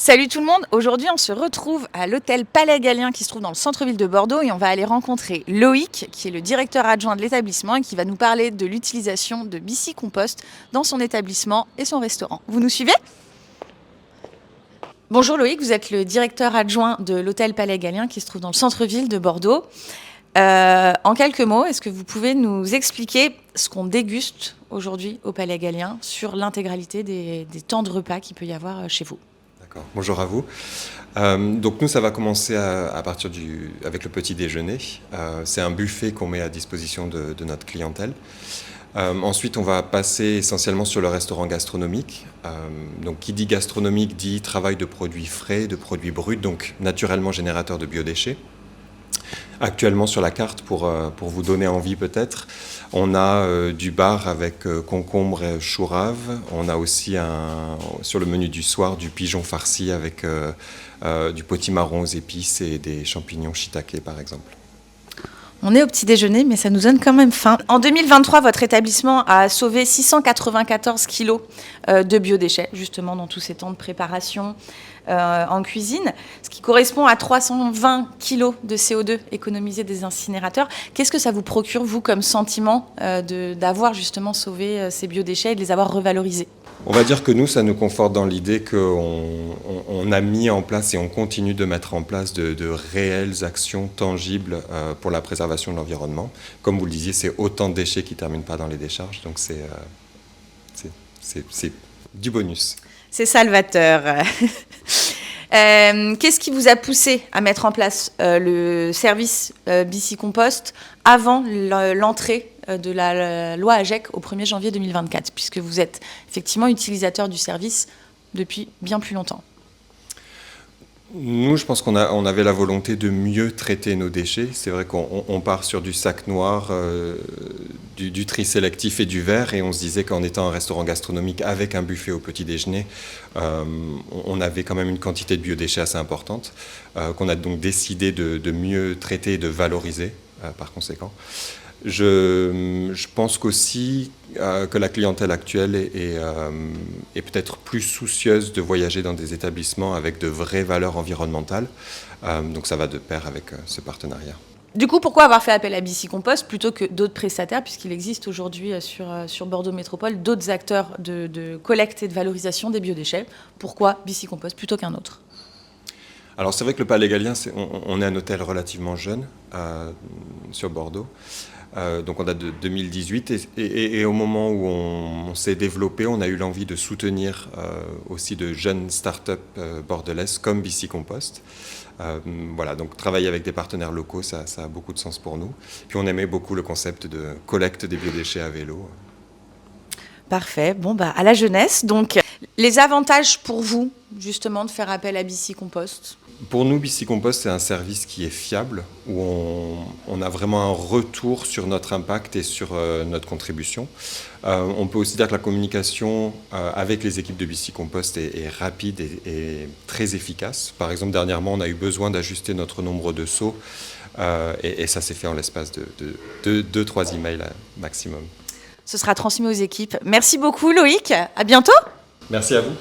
Salut tout le monde, aujourd'hui on se retrouve à l'hôtel Palais Gallien qui se trouve dans le centre-ville de Bordeaux et on va aller rencontrer Loïc qui est le directeur adjoint de l'établissement et qui va nous parler de l'utilisation de BC Compost dans son établissement et son restaurant. Vous nous suivez ? Bonjour Loïc, vous êtes le directeur adjoint de l'hôtel Palais Gallien qui se trouve dans le centre-ville de Bordeaux. En quelques mots, est-ce que vous pouvez nous expliquer ce qu'on déguste aujourd'hui au Palais Gallien sur l'intégralité des temps de repas qu'il peut y avoir chez vous ? D'accord. Bonjour à vous. Donc nous, ça va commencer à partir avec le petit déjeuner. C'est un buffet qu'on met à disposition de notre clientèle. Ensuite, on va passer essentiellement sur le restaurant gastronomique. Donc qui dit gastronomique dit travail de produits frais, de produits bruts, donc naturellement générateurs de biodéchets. Actuellement sur la carte, pour vous donner envie peut-être, on a du bar avec concombre et chou rave. On a aussi sur le menu du soir du pigeon farci avec du potimarron aux épices et des champignons shiitake par exemple. On est au petit déjeuner, mais ça nous donne quand même faim. En 2023, votre établissement a sauvé 694 kilos de biodéchets, justement dans tous ces temps de préparation en cuisine, ce qui correspond à 320 kilos de CO2 économisés des incinérateurs. Qu'est-ce que ça vous procure, vous, comme sentiment d'avoir justement sauvé ces biodéchets et de les avoir revalorisés ? On va dire que nous, ça nous conforte dans l'idée qu'on a mis en place et on continue de mettre en place de réelles actions tangibles pour la préservation de l'environnement. Comme vous le disiez, c'est autant de déchets qui ne terminent pas dans les décharges, donc c'est du bonus. C'est salvateur. Qu'est-ce qui vous a poussé à mettre en place le service BC Compost avant l'entrée de la loi AGEC au 1er janvier 2024, puisque vous êtes effectivement utilisateur du service depuis bien plus longtemps? Nous, je pense qu'on avait la volonté de mieux traiter nos déchets. C'est vrai qu'on part sur du sac noir, du tri sélectif et du verre, et on se disait qu'en étant un restaurant gastronomique avec un buffet au petit déjeuner, on avait quand même une quantité de biodéchets assez importante, qu'on a donc décidé de mieux traiter et de valoriser par conséquent. Je pense qu'aussi que la clientèle actuelle est peut-être plus soucieuse de voyager dans des établissements avec de vraies valeurs environnementales. Donc ça va de pair avec ce partenariat. Du coup, pourquoi avoir fait appel à BC Compost plutôt que d'autres prestataires, puisqu'il existe aujourd'hui sur Bordeaux Métropole d'autres acteurs de collecte et de valorisation des biodéchets? Pourquoi BC Compost plutôt qu'un autre? Alors c'est vrai que le Palais Gallien, on est un hôtel relativement jeune sur Bordeaux. Donc on date de 2018 et au moment où on s'est développé, on a eu l'envie de soutenir aussi de jeunes startups bordelaises comme BC Compost. Voilà, donc travailler avec des partenaires locaux, ça a beaucoup de sens pour nous. Puis on aimait beaucoup le concept de collecte des biodéchets à vélo. Parfait. Bon, à la jeunesse. Donc, les avantages pour vous, justement, de faire appel à BC Compost? Pour nous, BC Compost, c'est un service qui est fiable, où on a vraiment un retour sur notre impact et sur notre contribution. On peut aussi dire que la communication avec les équipes de BC Compost est rapide et très efficace. Par exemple, dernièrement, on a eu besoin d'ajuster notre nombre de seaux, et ça s'est fait en l'espace de 2-3 emails maximum. Ce sera transmis aux équipes. Merci beaucoup Loïc, à bientôt. Merci à vous.